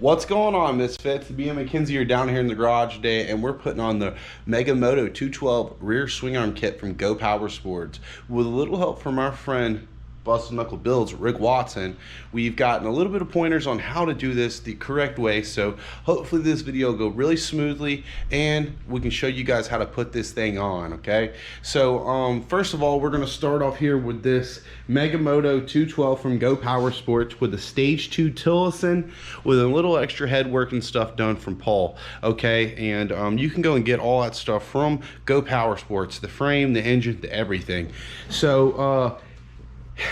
What's going on, Misfits? Me and Mackenzie are down here in the garage today, and we're putting on the Moto 212 rear swing arm kit from Go Power Sports. With a little help from our friend Busted Knuckle Builds, Rick Watson, we've gotten a little bit of pointers on how to do this the correct way. So hopefully this video will go really smoothly and we can show you guys how to put this thing on, okay? So first of all, we're gonna start off here with this Moto 212 from Go Power Sports with a stage 2 Tillotson with a little extra head work and stuff done from Paul, okay? And you can go and get all that stuff from Go Power Sports, the frame, the engine, the everything. So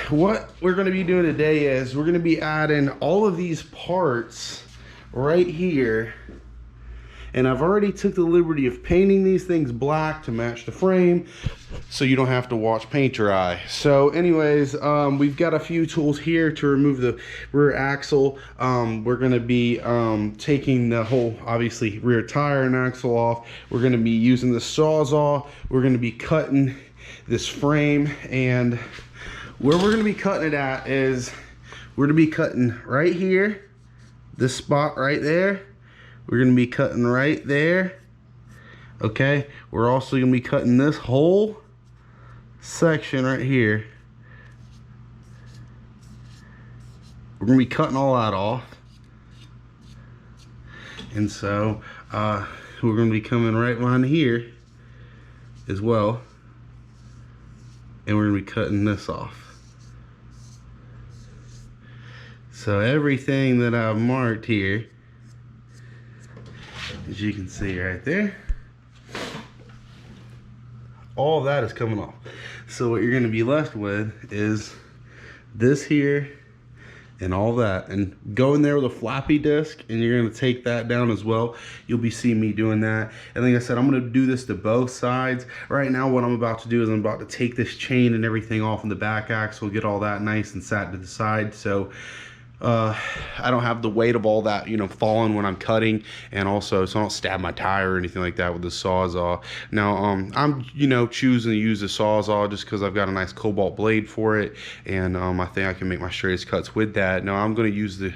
what we're going to be doing today is we're going to be adding all of these parts right here, and I've already took the liberty of painting these things black to match the frame so you don't have to watch paint dry. So anyways, we've got a few tools here to remove the rear axle. We're going to be taking the whole, obviously, rear tire and axle off. We're going to be using the Sawzall. We're going to be cutting this frame, and where we're going to be cutting it at is we're going to be cutting right here, this spot right there. We're going to be cutting right there, okay? We're also going to be cutting this whole section right here. We're going to be cutting all that off. And so we're going to be coming right behind here as well, and we're going to be cutting this off. So everything that I've marked here, as you can see right there, all of that is coming off. So what you're going to be left with is this here and all that, and go in there with a floppy disk, and you're going to take that down as well. You'll be seeing me doing that. And like I said, I'm going to do this to both sides. Right now what I'm about to do is I'm about to take this chain and everything off in the back axle, get all that nice and sat to the side, so I don't have the weight of all that, you know, falling when I'm cutting, and also so I don't stab my tire or anything like that with the Sawzall. Now I'm, you know, choosing to use the Sawzall just because I've got a nice cobalt blade for it, and I think I can make my straightest cuts with that. Now I'm going to use the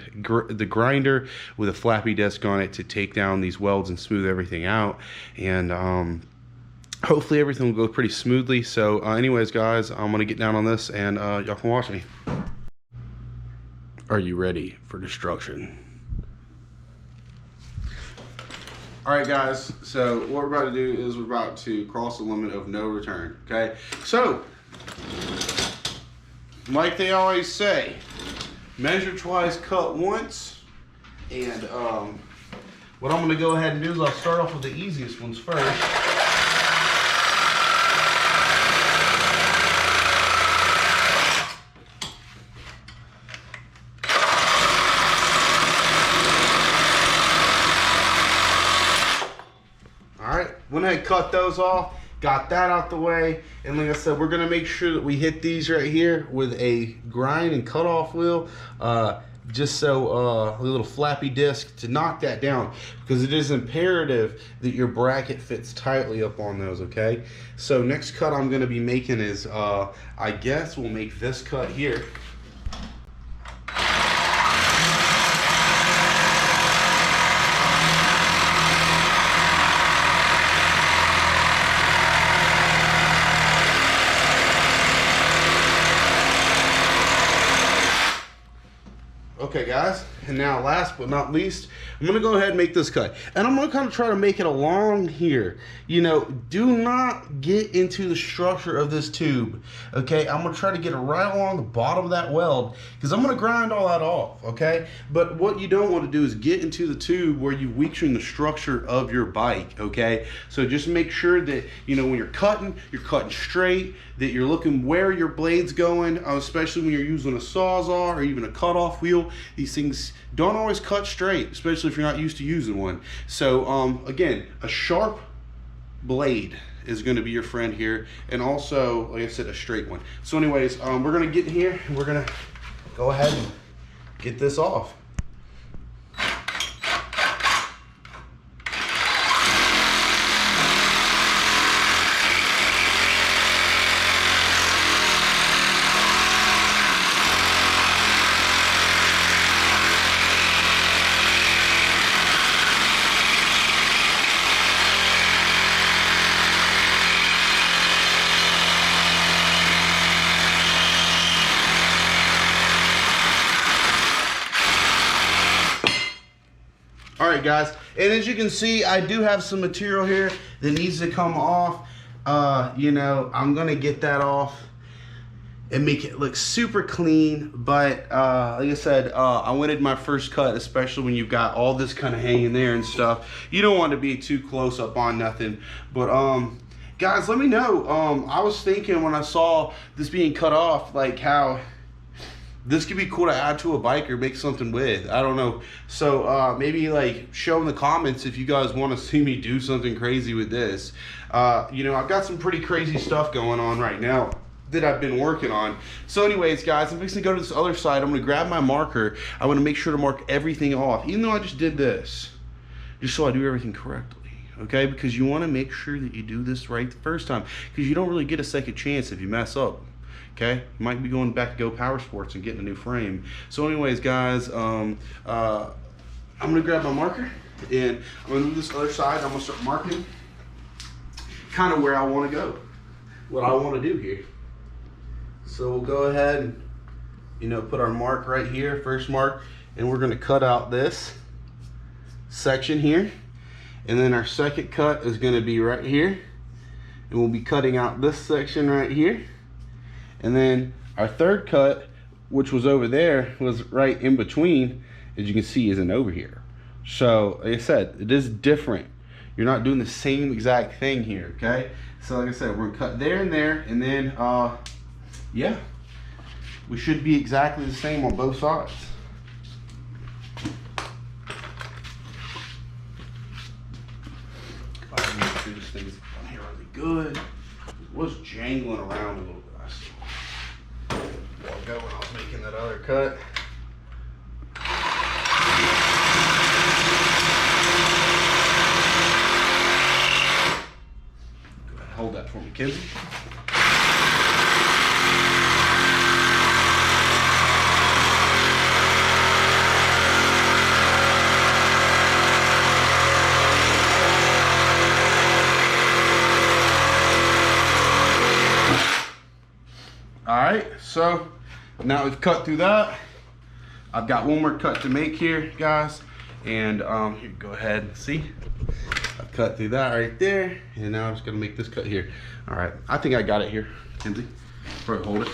grinder with a flappy disc on it to take down these welds and smooth everything out, and hopefully everything will go pretty smoothly. So anyways guys, I'm going to get down on this, and y'all can watch me. Are you ready for destruction? All right guys, so what we're about to do is we're about to cross the limit of no return, okay? So, like they always say, measure twice, cut once. And what I'm gonna go ahead and do is I'll start off with the easiest ones first. Went ahead and cut those off, got that out the way, and like I said, we're gonna make sure that we hit these right here with a grind and cut off wheel, just so a little flappy disc to knock that down, because it is imperative that your bracket fits tightly up on those, okay? So next cut I'm gonna be making is, I guess we'll make this cut here. Okay guys, and now last but not least, I'm gonna go ahead and make this cut, and I'm gonna kind of try to make it along here. You know, do not get into the structure of this tube, okay? I'm gonna try to get it right along the bottom of that weld, because I'm gonna grind all that off, okay? But what you don't want to do is get into the tube where you're weakening the structure of your bike, okay? So just make sure that, you know, when you're cutting straight, that you're looking where your blade's going, especially when you're using a Sawzall or even a cutoff wheel. These things don't always cut straight, especially if you're not used to using one. So again, a sharp blade is going to be your friend here, and also, like I said, a straight one. So anyways, we're going to get in here and we're going to go ahead and get this off. right, guys, and as you can see, I do have some material here that needs to come off. You know, I'm gonna get that off and make it look super clean, but like I said, I wanted my first cut, especially when you've got all this kind of hanging there and stuff. You don't want to be too close up on nothing, but guys, let me know. I was thinking when I saw this being cut off, like how this could be cool to add to a bike or make something with. I don't know. So maybe like show in the comments if you guys want to see me do something crazy with this. You know, I've got some pretty crazy stuff going on right now that I've been working on. So anyways, guys, I'm fixing to go to this other side. I'm gonna grab my marker. I wanna make sure to mark everything off, even though I just did this, just so I do everything correctly, okay? Because you wanna make sure that you do this right the first time, because you don't really get a second chance if you mess up. Okay, you might be going back to Go Power Sports and getting a new frame. So anyways, guys, I'm gonna grab my marker and I'm gonna move this other side. I'm gonna start marking kind of where I want to go, what I want to do here. So we'll go ahead and, you know, put our mark right here, first mark, and we're gonna cut out this section here. And then our second cut is gonna be right here. And we'll be cutting out this section right here. And then our third cut, which was over there, was right in between, as you can see, isn't over here. So, like I said, it is different. You're not doing the same exact thing here, okay? So, like I said, we're gonna cut there, and then, yeah, we should be exactly the same on both sides. Make sure this thing's on here really good. It was jangling around a little bit. Go when I was making that other cut. Go ahead, hold that for me, Kenzie. All right, so now we've cut through that. I've got one more cut to make here, guys. And here, go ahead and see. I've cut through that right there. And now I'm just gonna make this cut here. All right, I think I got it here, Kenzie. Probably hold it.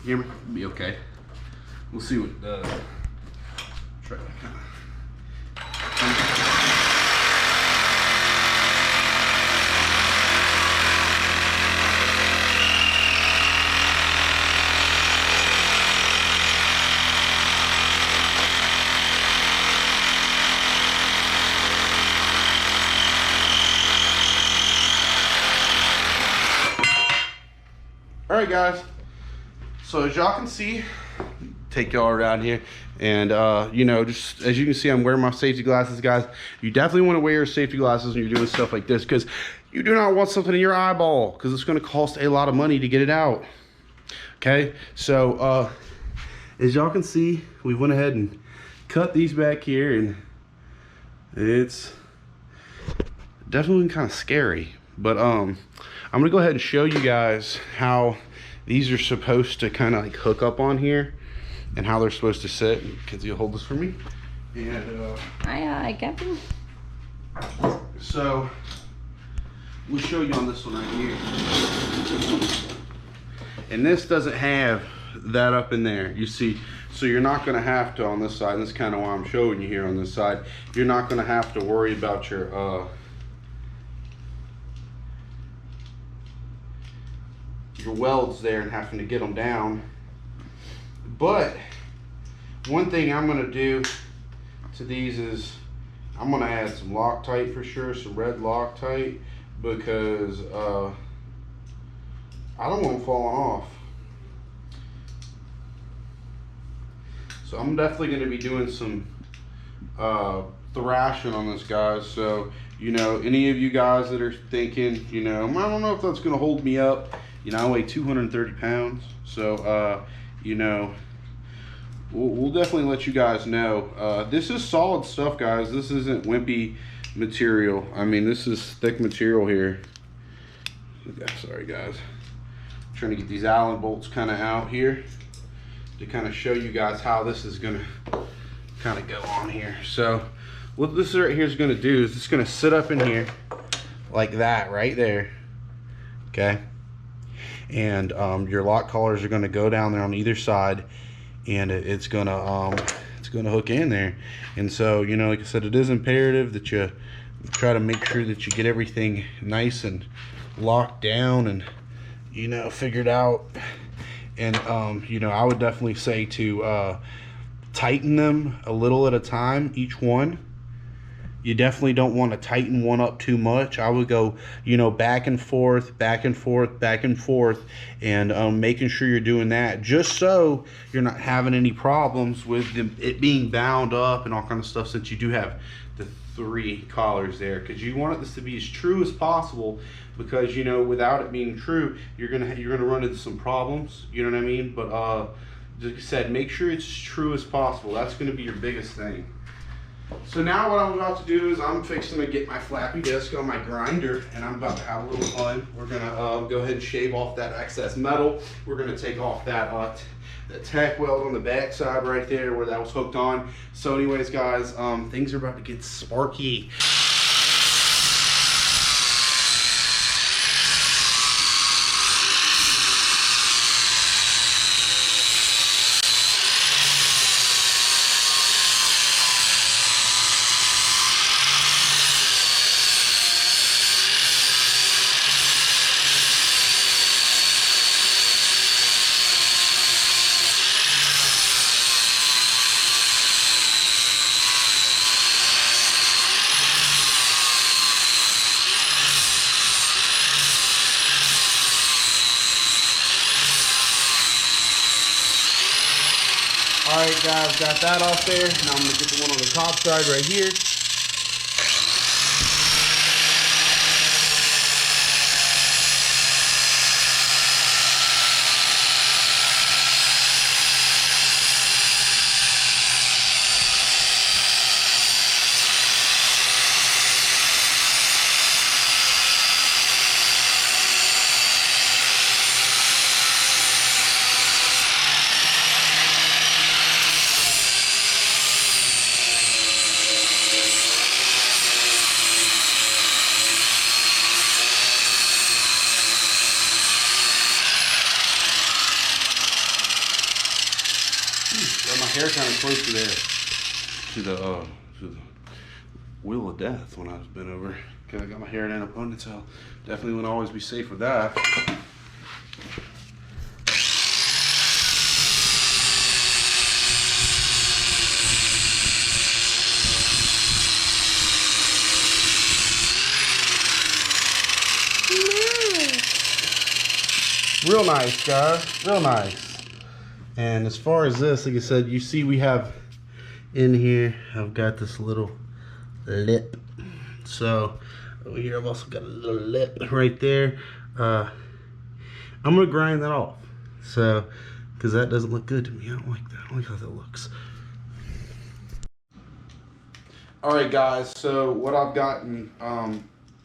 You hear me? It'll be okay. We'll see what it does. Try to kind of. All right, guys, so as y'all can see, take y'all around here, and you know, just as you can see, I'm wearing my safety glasses, guys. You definitely want to wear your safety glasses when you're doing stuff like this, because you do not want something in your eyeball, because it's going to cost a lot of money to get it out. Okay, so as y'all can see, we went ahead and cut these back here, and it's definitely kind of scary. But I'm gonna go ahead and show you guys how these are supposed to kind of like hook up on here and how they're supposed to sit. Kenzie, hold this for me. And aye, Captain. So we'll show you on this one right here. And this doesn't have that up in there, you see. So you're not gonna have to on this side, and that's kind of why I'm showing you here on this side. You're not gonna have to worry about your welds there and having to get them down. But one thing I'm going to do to these is I'm going to add some Loctite for sure, some red Loctite, because I don't want them falling off. So I'm definitely going to be doing some thrashing on this, guys. So, you know, any of you guys that are thinking, you know, I don't know if that's going to hold me up. You know, I weigh 230 pounds, so, you know, we'll definitely let you guys know. This is solid stuff, guys. This isn't wimpy material. I mean, this is thick material here. Sorry, guys. I'm trying to get these Allen bolts kind of out here to kind of show you guys how this is going to kind of go on here. So what this right here is going to do is it's going to sit up in here like that right there, okay? And your lock collars are going to go down there on either side, and it's going to hook in there. And so, you know, like I said, it is imperative that you try to make sure that you get everything nice and locked down and, you know, figured out. And you know, I would definitely say to tighten them a little at a time, each one. You definitely don't want to tighten one up too much. I would go, you know, back and forth, back and forth, back and forth, and making sure you're doing that, just so you're not having any problems with it being bound up and all kind of stuff, since you do have the 3 collars there, because you want this to be as true as possible, because, you know, without it being true, you're gonna run into some problems, you know what I mean? But like I said, make sure it's as true as possible. That's going to be your biggest thing. So now what I'm about to do is I'm fixing to get my flappy disc on my grinder, and I'm about to have a little fun. We're going to go ahead and shave off that excess metal. We're going to take off that tack weld on the back side right there where that was hooked on. So anyways, guys, things are about to get sparky. Alright guys, got that off there. Now I'm going to get the one on the top side right here. Got my hair kind of close to the wheel of death when I was bent over. Cause I got my hair in a ponytail. Definitely wouldn't always be safe with that. Real nice, guys. Real nice. And as far as this, like I said, you see we have in here, I've got this little lip. So over here I've also got a little lip right there. I'm gonna grind that off. So, because that doesn't look good to me. I don't like that. I don't like how that looks. Alright guys, so what I've gotten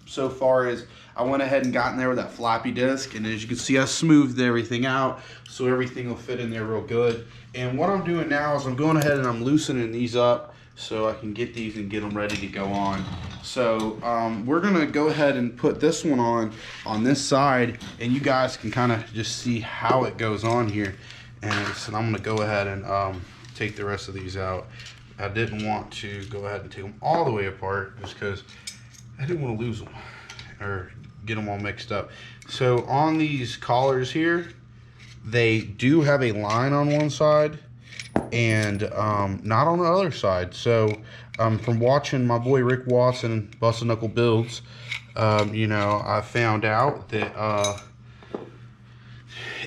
so far is I went ahead and got in there with that floppy disk, and as you can see I smoothed everything out so everything will fit in there real good. And what I'm doing now is I'm going ahead and I'm loosening these up so I can get these and get them ready to go on. So we're gonna go ahead and put this one on this side, and you guys can kind of just see how it goes on here. And so I'm gonna go ahead and take the rest of these out. I didn't want to go ahead and take them all the way apart just because I didn't want to lose them or get them all mixed up. So on these collars here, they do have a line on one side and not on the other side. So from watching my boy Rick Watson Bustin' Knuckle Builds, you know, I found out that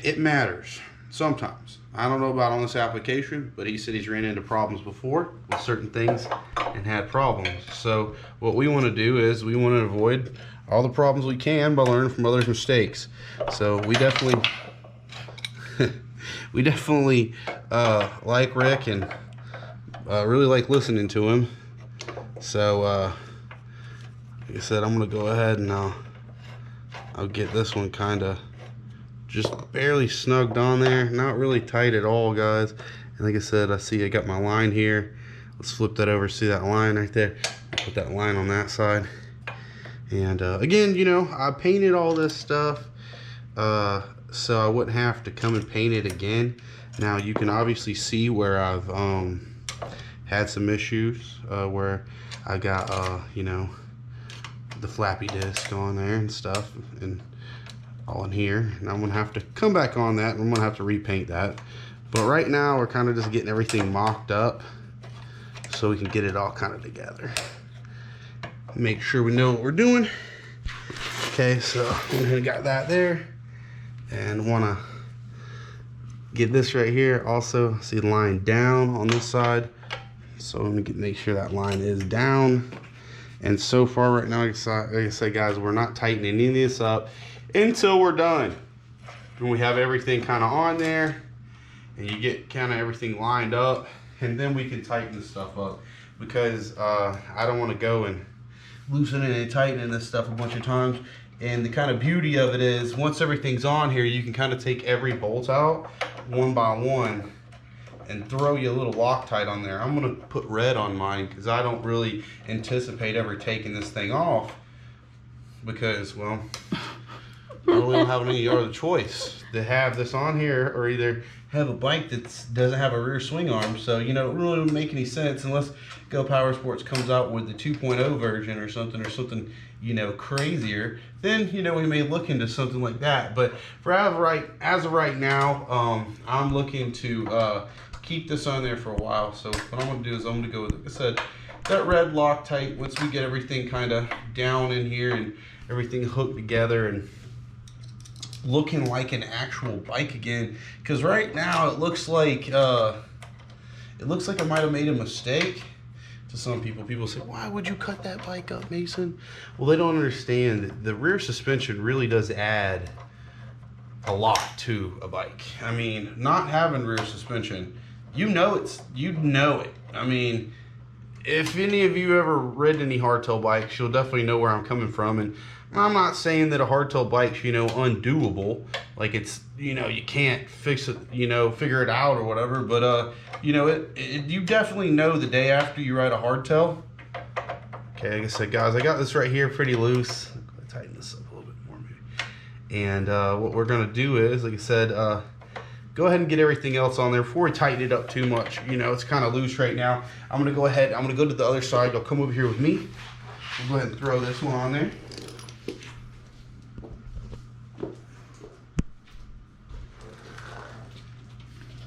it matters sometimes. I don't know about on this application, but he said he's ran into problems before with certain things and had problems. So what we want to do is we want to avoid all the problems we can by learning from others' mistakes. So we definitely like Rick and really like listening to him. So like I said, I'm gonna go ahead and I'll get this one kind of just barely snugged on there, not really tight at all, guys. And like I said, I see I got my line here Let's flip that over. See that line right there? Put that line on that side. And again, you know, I painted all this stuff so I wouldn't have to come and paint it again. Now you can obviously see where I've had some issues where I got you know, the flappy disc on there and stuff, and all in here, and I'm gonna have to come back on that, and I'm gonna have to repaint that. But right now we're kind of just getting everything mocked up so we can get it all kind of together, make sure we know what we're doing. Okay, so we got that there, and want to get this right here also. See the line down on this side, so I'm gonna make sure that line is down. And so far right now, like I said, guys, we're not tightening any of this up until we're done. When we have everything kind of on there and you get kind of everything lined up, and then we can tighten this stuff up, because I don't want to go and loosening and tightening this stuff a bunch of times. And the kind of beauty of it is, once everything's on here, you can kind of take every bolt out one by one and throw you a little Loctite on there. I'm gonna put red on mine because I don't really anticipate ever taking this thing off, because, well, I really don't have any other choice to have this on here, or either have a bike that doesn't have a rear swing arm. So, you know, it really wouldn't make any sense unless Go Power Sports comes out with the 2.0 version or something, you know, crazier. Then, you know, we may look into something like that. But for as of right now, I'm looking to keep this on there for a while. So what I'm gonna do is I'm gonna go with, like I said, that red Loctite. Once we get everything kind of down in here and everything hooked together and looking like an actual bike again, because right now it looks like I might have made a mistake. To some people, say, why would you cut that bike up, Mason? Well, they don't understand that the rear suspension really does add a lot to a bike. I mean, not having rear suspension, you know it. I mean, if any of you ever ridden any hardtail bikes, you'll definitely know where I'm coming from. And I'm not saying that a hardtail bike's, you know, undoable, like it's, you know, you can't fix it, you know, figure it out or whatever, but you know, you definitely know the day after you ride a hardtail. Okay, like I said, guys, I got this right here pretty loose. I'm gonna tighten this up a little bit more maybe. And what we're gonna do is, like I said, go ahead and get everything else on there before we tighten it up too much. You know, it's kind of loose right now. I'm gonna go to the other side. You'll come over here with me. We'll go ahead and throw this one on there.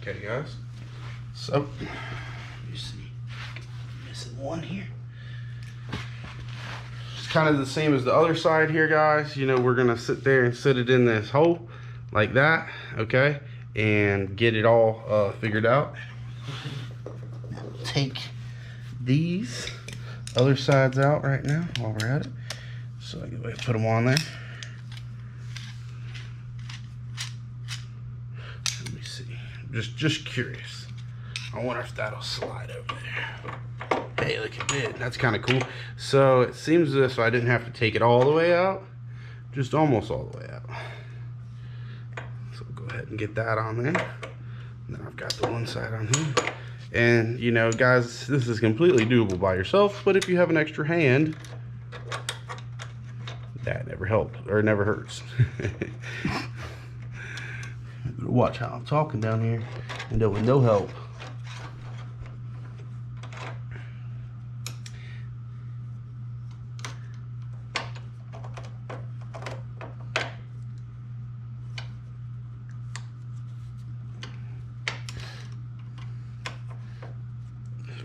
Okay, guys. So, you see, missing one here. It's kind of the same as the other side here, guys. You know, we're gonna sit there and sit it in this hole like that, okay, and get it all figured out. Take these other sides out right now while we're at it, so I can put them on there. Let me see. Just curious. I wonder if that'll slide over there. Hey, look, it did. That's kind of cool. So it seems as if I didn't have to take it all the way out, just almost all the way out. So go ahead and get that on there. And then I've got the one side on here. And, you know, guys, this is completely doable by yourself, but if you have an extra hand, that never helps, or never hurts. Watch how I'm talking down here, and with no help.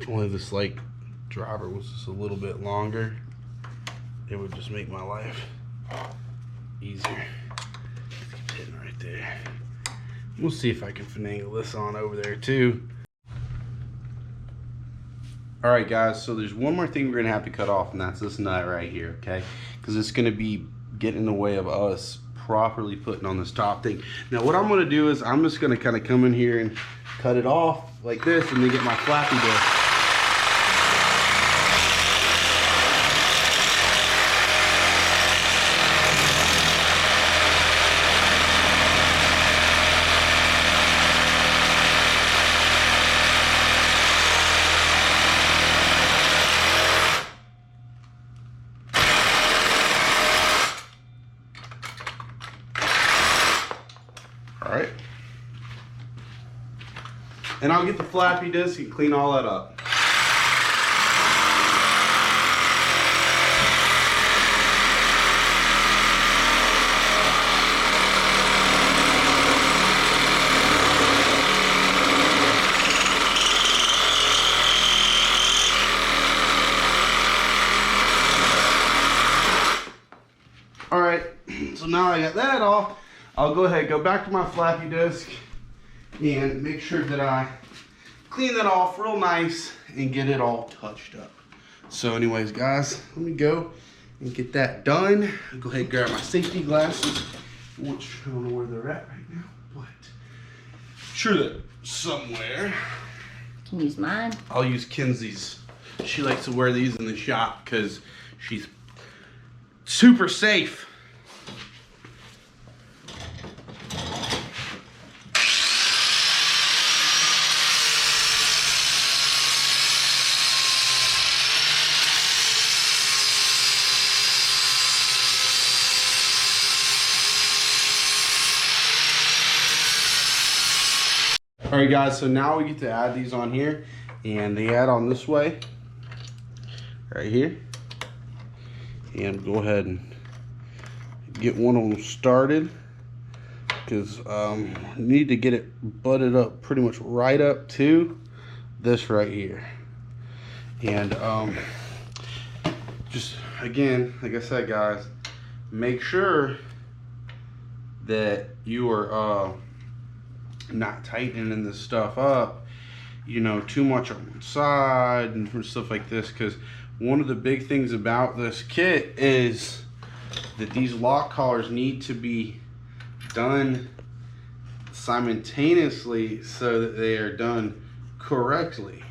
If only this like driver was just a little bit longer, it would just make my life easier. Keep hitting right there. We'll see if I can finagle this on over there too. All right, guys, so there's one more thing we're gonna have to cut off, and that's this nut right here, okay? Because it's gonna be getting in the way of us properly putting on this top thing. Now what I'm gonna do is I'm just gonna kind of come in here and cut it off like this, and then get my flappy disc. and I'll get the flappy disc and clean all that up. All right, so now I got that off, I'll go ahead and go back to my flappy disc and make sure that I clean that off real nice and get it all touched up. So anyways, guys, let me go and get that done. I'll go ahead and grab my safety glasses, which I don't know where they're at right now, but sure they're somewhere. Can you use mine? I'll use Kenzie's. She likes to wear these in the shop because she's super safe. All right, guys, so now we get to add these on here, and they add on this way, right here. And go ahead and get one of them started, because need to get it butted up pretty much right up to this right here. And just again, like I said, guys, make sure that you are not tightening this stuff up, you know, too much on one side and stuff like this, because one of the big things about this kit is that these lock collars need to be done simultaneously so that they are done correctly,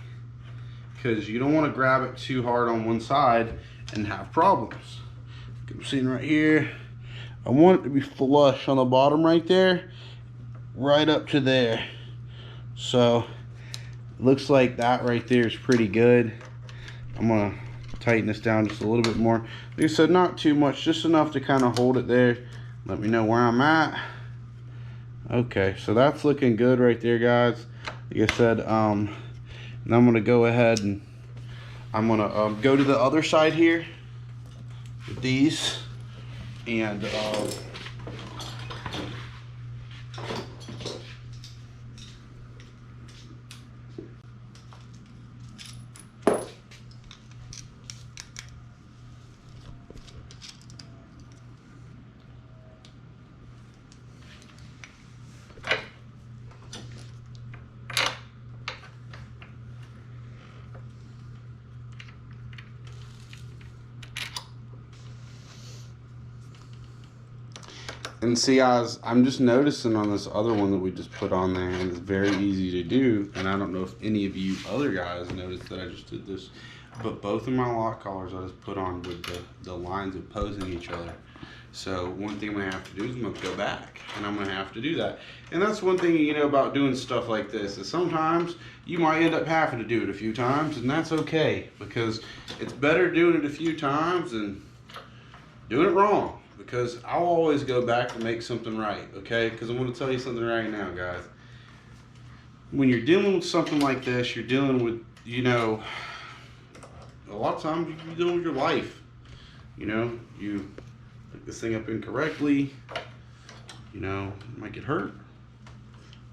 because you don't want to grab it too hard on one side and have problems. I'm seeing right here, I want it to be flush on the bottom right there, right up to there. So looks like that right there is pretty good. I'm gonna tighten this down just a little bit more. Like I said, not too much, just enough to kind of hold it there. Let me know where I'm at. Okay, so that's looking good right there, guys. Like I said, now I'm gonna go ahead and I'm gonna go to the other side here with these, and see, guys, I'm just noticing on this other one that we just put on there, and it's very easy to do, and I don't know if any of you other guys noticed that I just did this, but both of my lock collars I just put on with the lines opposing each other. So one thing I'm gonna have to do is I'm gonna go back, and I'm gonna have to do that. And that's one thing, you know, about doing stuff like this, is sometimes you might end up having to do it a few times, and that's okay, because it's better doing it a few times than doing it wrong. Because I'll always go back to make something right, okay? Because I'm going to tell you something right now, guys. When you're dealing with something like this, you're dealing with, you know, a lot of times you're dealing with your life. You know, you pick this thing up incorrectly, you know, you might get hurt.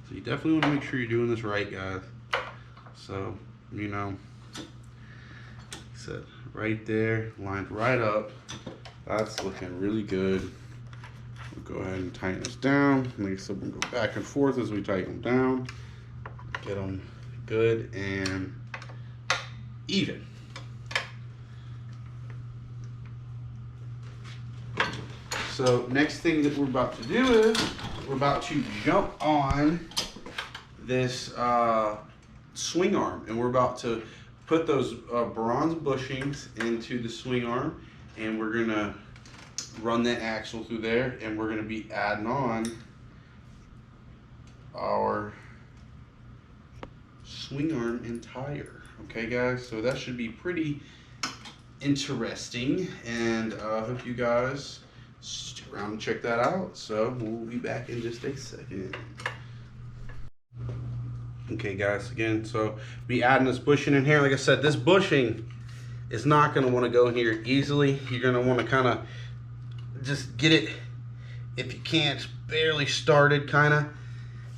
So you definitely want to make sure you're doing this right, guys. So, you know, like I said, right there, lined right up. That's looking really good. We'll go ahead and tighten this down. Like I said, we'll go back and forth as we tighten them down. Get them good and even. So next thing that we're about to do is we're about to jump on this swing arm, and we're about to put those bronze bushings into the swing arm, and we're gonna run that axle through there, and we're gonna be adding on our swing arm and tire. Okay, guys, so that should be pretty interesting, and I hope you guys stick around and check that out. So we'll be back in just a second. Okay guys, again, so be adding this bushing in here. Like I said, this bushing is not going to want to go in here easily. You're going to want to kind of just get it, if you can, it's barely started kind of,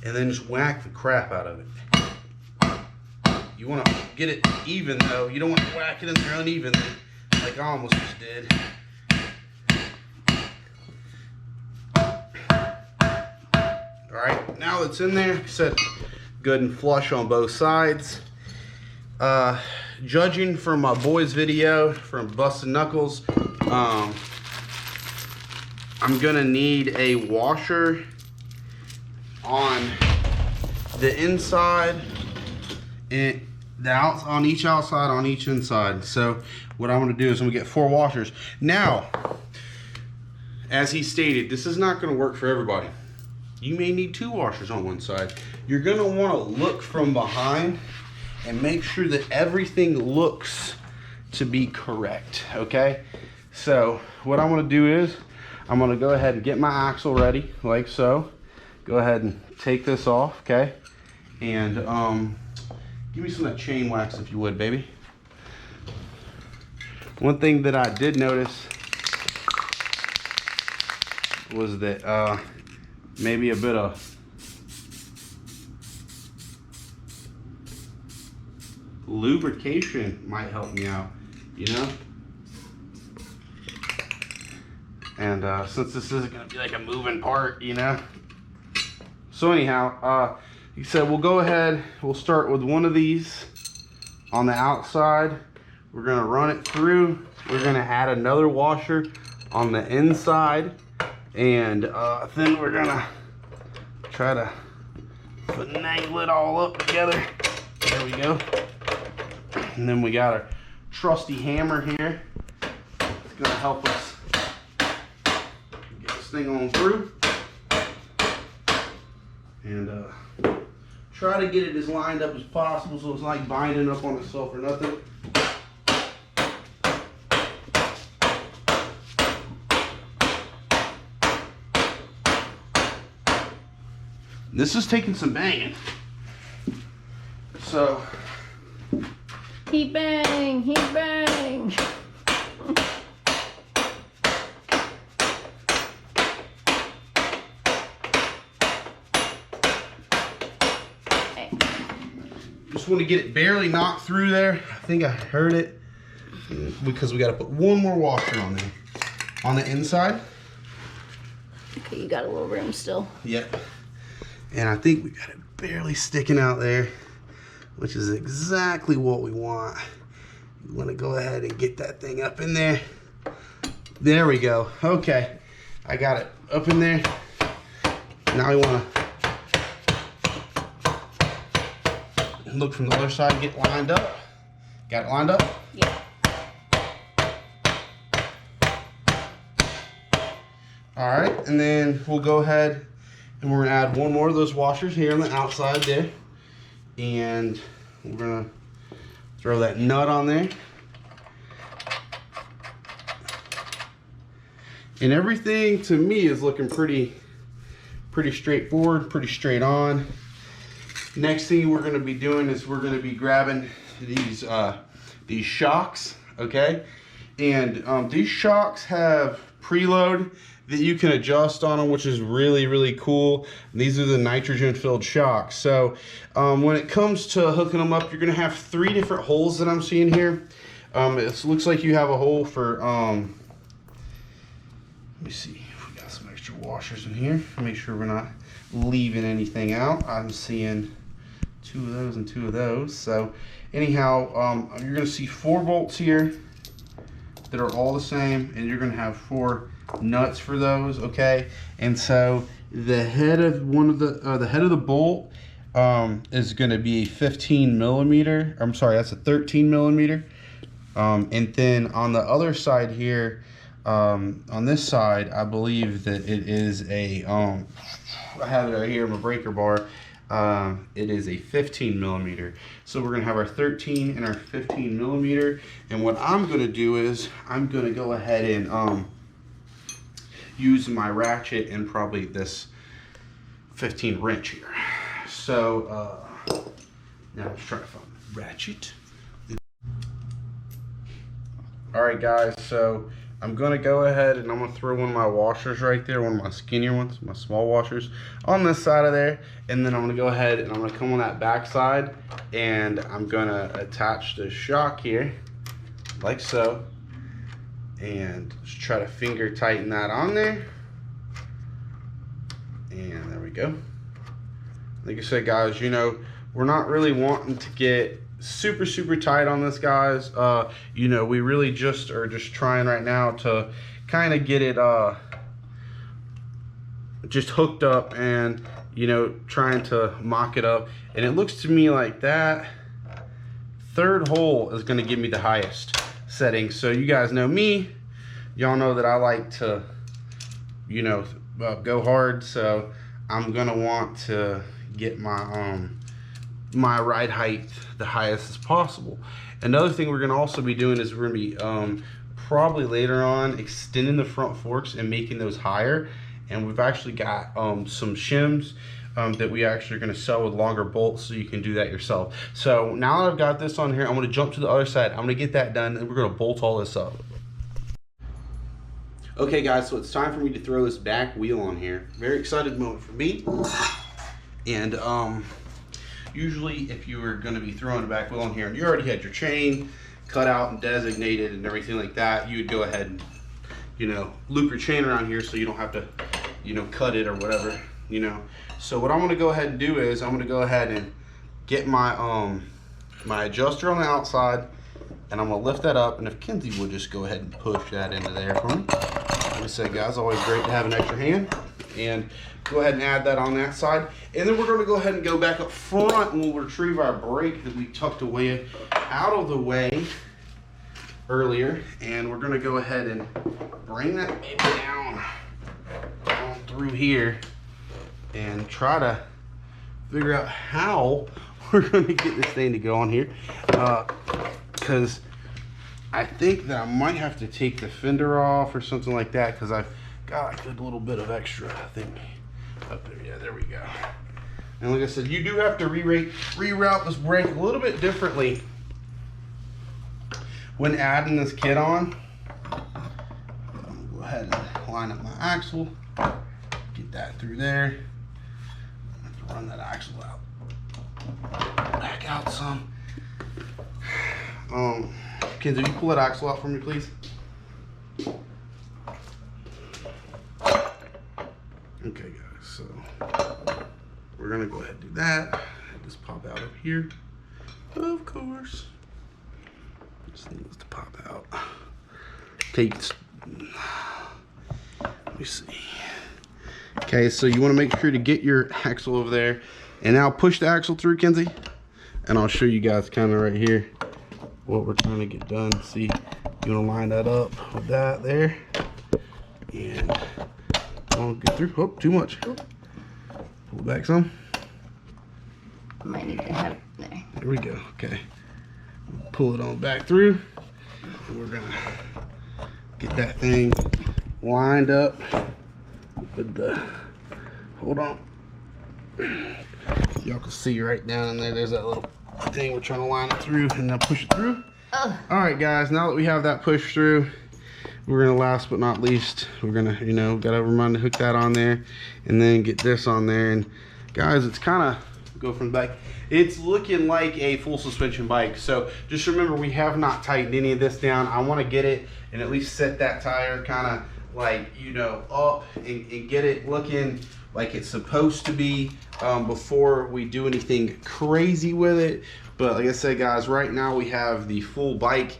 and then just whack the crap out of it. You want to get it even though. You don't want to whack it in there unevenly like I almost just did. Alright, now it's in there, like I said, good and flush on both sides. Judging from my boy's video from Busted Knuckles, I'm gonna need a washer on the inside and the outs on each outside, on each inside. So what I'm gonna do is I'm gonna get 4 washers. Now, as he stated, this is not gonna work for everybody. You may need 2 washers on one side. You're gonna wanna look from behind and make sure that everything looks to be correct, okay? So what I'm gonna do is, I'm gonna go ahead and get my axle ready, like so. Go ahead and take this off, okay? And give me some of that chain wax if you would, baby. One thing that I did notice was that maybe a bit of lubrication might help me out, you know? And since this isn't gonna be like a moving part, you know? So anyhow, like I said, we'll go ahead, we'll start with one of these on the outside. We're gonna run it through. We're gonna add another washer on the inside. And then we're gonna try to finagle it all up together. There we go. And then we got our trusty hammer here. It's gonna help us get this thing on through. And try to get it as lined up as possible so it's like binding up on itself or nothing. This is taking some banging. So He bang, he bang. Hey. Just want to get it barely knocked through there. I think I heard it because we got to put one more washer on there on the inside. Okay, you got a little room still. Yep. And I think we got it barely sticking out there, which is exactly what we want. You want to go ahead and get that thing up in there. There we go. Okay, I got it up in there. Now we want to look from the other side, get lined up. Got it lined up? Yeah. All right, and then we'll go ahead and we're gonna add one more of those washers here on the outside there. And we're gonna throw that nut on there. And everything to me is looking pretty straightforward, pretty straight on. Next thing we're gonna be doing is we're gonna be grabbing these shocks, okay? And these shocks have preload that you can adjust on them, which is really cool. These are the nitrogen filled shocks. So when it comes to hooking them up, you're gonna have 3 different holes that I'm seeing here. It looks like you have a hole for let me see if we got some extra washers in here. Make sure we're not leaving anything out. I'm seeing 2 of those and 2 of those. So anyhow, you're gonna see 4 bolts here that are all the same, and you're gonna have 4 nuts for those, okay? And so the head of the head of the bolt is going to be 15 millimeter. I'm sorry, that's a 13 millimeter. And then on the other side here, on this side, I believe that it is a I have it right here in my breaker bar. It is a 15 millimeter. So we're gonna have our 13 and our 15 millimeter. And what I'm gonna do is I'm gonna go ahead and use my ratchet and probably this 15 wrench here. So Now let's try to find the ratchet. Alright guys, so I'm going to go ahead and I'm going to throw one of my washers right there, one of my skinnier ones, my small washers, on this side of there. And then I'm going to go ahead and I'm going to come on that back side and I'm going to attach the shock here, like so. And just try to finger tighten that on there. And there we go. Like I said, guys, you know, we're not really wanting to get super tight on this, guys. You know, we really just are just trying right now to kind of get it just hooked up and, you know, trying to mock it up. And it looks to me like that third hole is going to give me the highest setting. So you guys know me, y'all know that I like to, you know, go hard. So I'm gonna want to get my my ride height the highest as possible. Another thing we're gonna also be doing is we're gonna be probably later on extending the front forks and making those higher. And we've actually got some shims that we actually are going to sell with longer bolts, so you can do that yourself. So now that I've got this on here, I'm going to jump to the other side. I'm going to get that done and we're going to bolt all this up. Okay guys, so it's time for me to throw this back wheel on here. Very excited moment for me. And usually if you were going to be throwing a back wheel on here and you already had your chain cut out and designated and everything like that, you would go ahead and, you know, loop your chain around here so you don't have to, you know, cut it or whatever, you know. So what I'm going to go ahead and do is I'm going to go ahead and get my my adjuster on the outside, and I'm going to lift that up, and if Kenzie would just go ahead and push that into there for me. Like I said, guys, always great to have an extra hand. And go ahead and add that on that side. And then we're going to go ahead and go back up front and we'll retrieve our brake that we tucked away out of the way earlier. And we're going to go ahead and bring that baby down on through here and try to figure out how we're going to get this thing to go on here. Because I think that I might have to take the fender off or something like that, because I've got a good little bit of extra, I think, up there. Yeah, there we go. And like I said, you do have to reroute this brake a little bit differently when adding this kit on. I'm gonna go ahead and line up my axle, get that through there. Let's run that axle out, back out some. Kids, will you pull that axle out for me, please? Okay, guys, so we're gonna go ahead and do that. Just pop out up here, of course. Just needs to pop out. Let me see. Okay, so you want to make sure to get your axle over there, and now push the axle through, Kenzie, and I'll show you guys kind of right here what we're trying to get done. See, you want to line that up with that there, and don't get through. Oh, too much. Pull it back some. Might need to have it there. There we go. Okay. Pull it on back through. And we're gonna get that thing lined up with the. Hold on. Y'all can see right down in there. There's that little thing we're trying to line it through, and then push it through. All right, guys. Now that we have that pushed through, we're gonna, last but not least, we're gonna, you know, gotta remind to hook that on there, and then get this on there. And guys, it's kind of go from the back. It's looking like a full suspension bike. So just remember, we have not tightened any of this down. I want to get it and at least set that tire kind of like, you know, up and get it looking like it's supposed to be before we do anything crazy with it. But like I said, guys, right now we have the full bike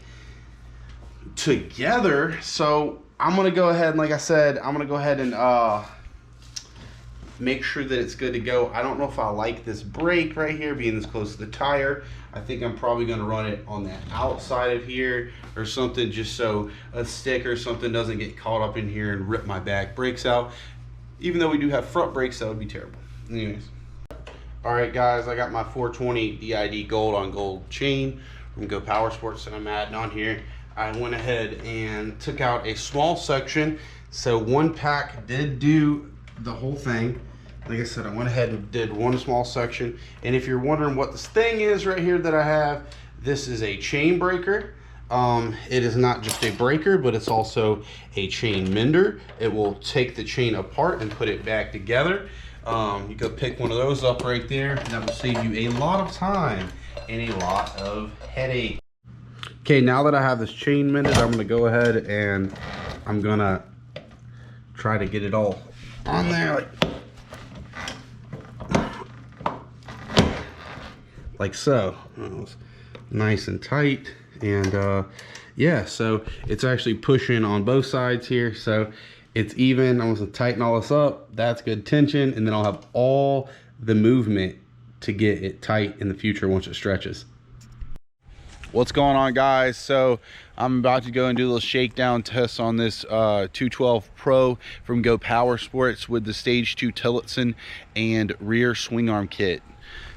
together. So I'm gonna go ahead and, like I said, I'm gonna go ahead and make sure that it's good to go. I don't know if I like this brake right here being this close to the tire. I think I'm probably gonna run it on the outside of here or something, just so a stick or something doesn't get caught up in here and rip my back brakes out. Even though we do have front brakes, that would be terrible. Anyways. All right, guys, I got my 420 DID gold on gold chain from Go Power Sports that I'm adding on here. I went ahead and took out a small section. So one pack did do the whole thing, like I said, I went ahead and did one small section. And if you're wondering what this thing is right here that I have, this is a chain breaker. It is not just a breaker, but it's also a chain mender. It will take the chain apart and put it back together. You go pick one of those up right there, and that will save you a lot of time and a lot of headache. Okay, now that I have this chain mended, I'm gonna go ahead and I'm gonna try to get it all on there like so. Nice and tight. And yeah, so it's actually pushing on both sides here, so it's even. I'm gonna tighten all this up. That's good tension, and then I'll have all the movement to get it tight in the future once it stretches. What's going on, guys? So I'm about to go and do a little shakedown test on this 212 Pro from Go Power Sports with the Stage 2 Tillotson and rear swing arm kit.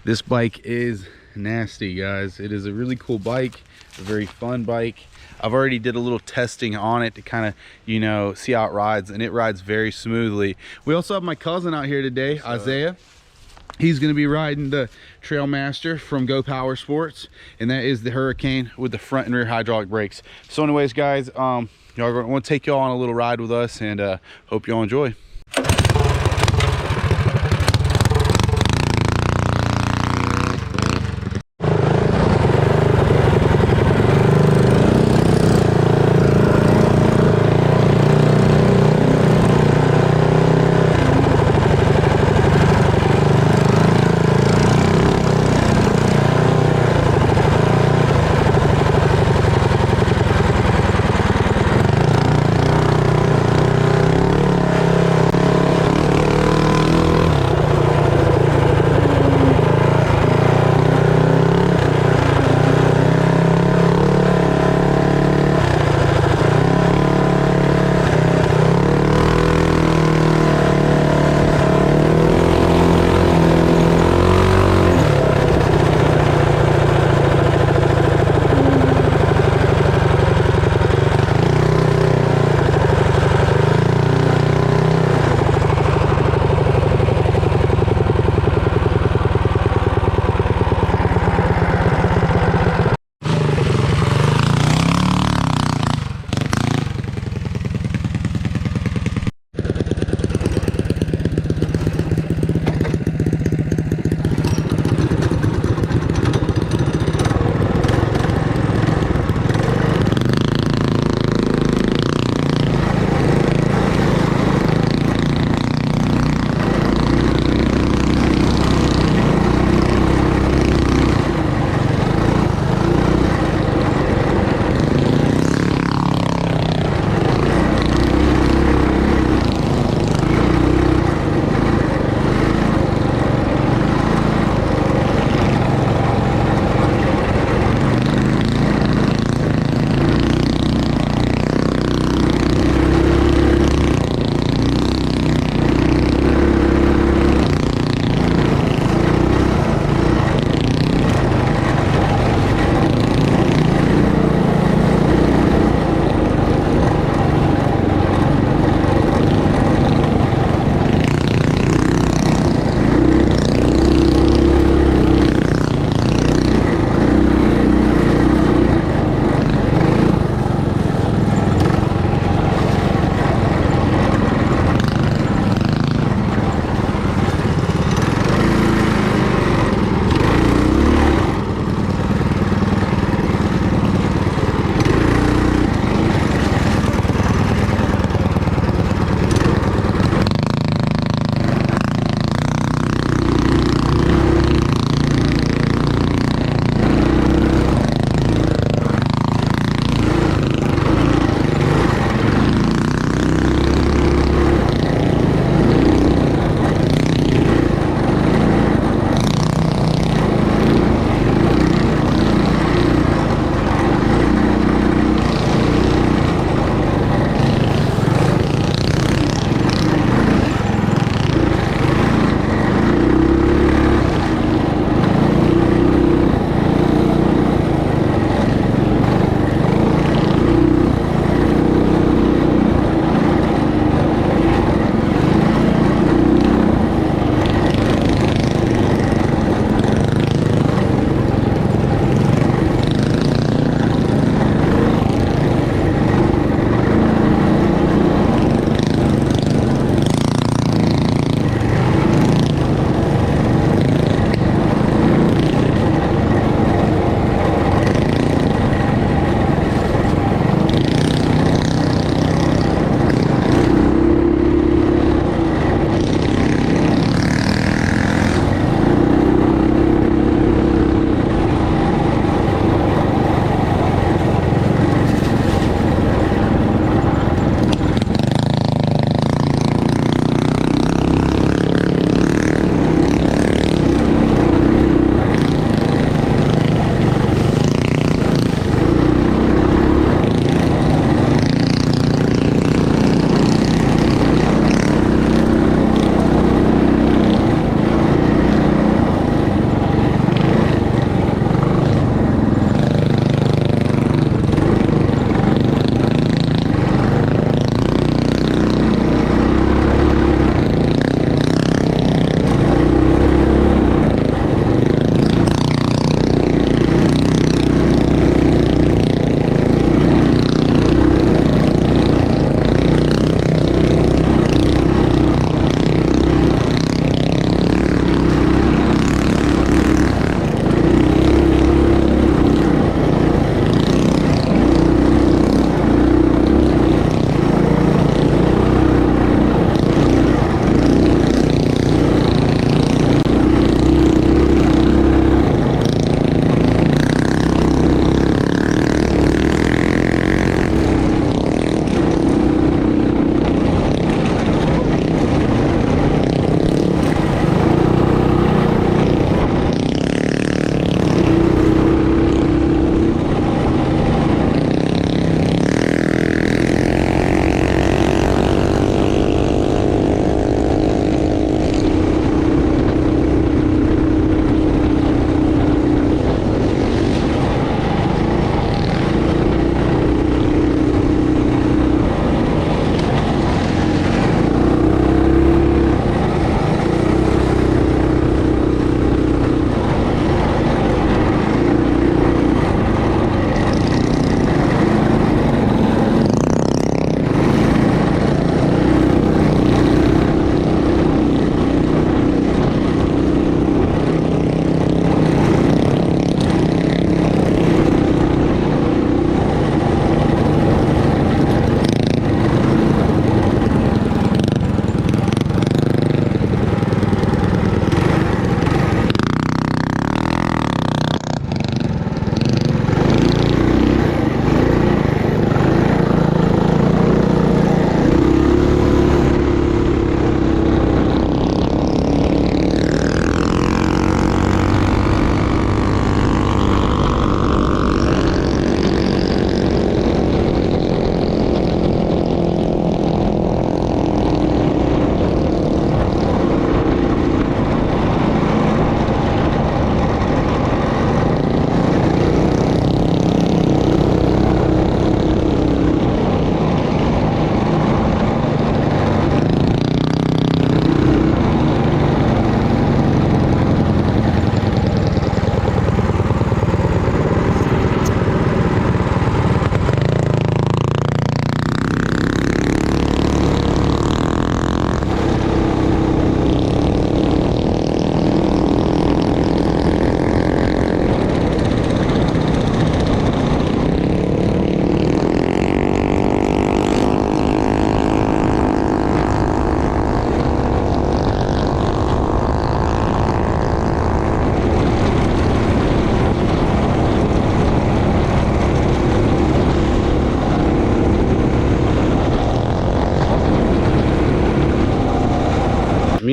This bike is nasty, guys. It is a really cool bike, a very fun bike. I've already did a little testing on it to kind of, you know, see how it rides, and it rides very smoothly. We also have my cousin out here today, Isaiah. He's going to be riding the Trailmaster from Go Power Sports, and that is the Hurricane with the front and rear hydraulic brakes. So anyways, guys, y'all want to take y'all on a little ride with us, and hope y'all enjoy.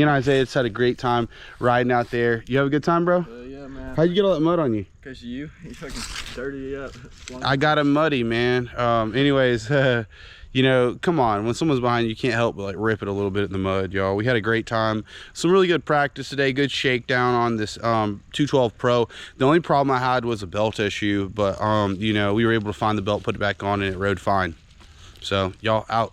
and Isaiah just had a great time riding out there. You have a good time, bro? Yeah, man. How'd you get all that mud on you? Because you fucking dirty up. I got him muddy, man. Anyways, you know, come on. When someone's behind you, you can't help but like rip it a little bit in the mud, y'all. We had a great time. Some really good practice today. Good shakedown on this 212 Pro. The only problem I had was a belt issue, but you know, we were able to find the belt, put it back on, and it rode fine. So y'all out.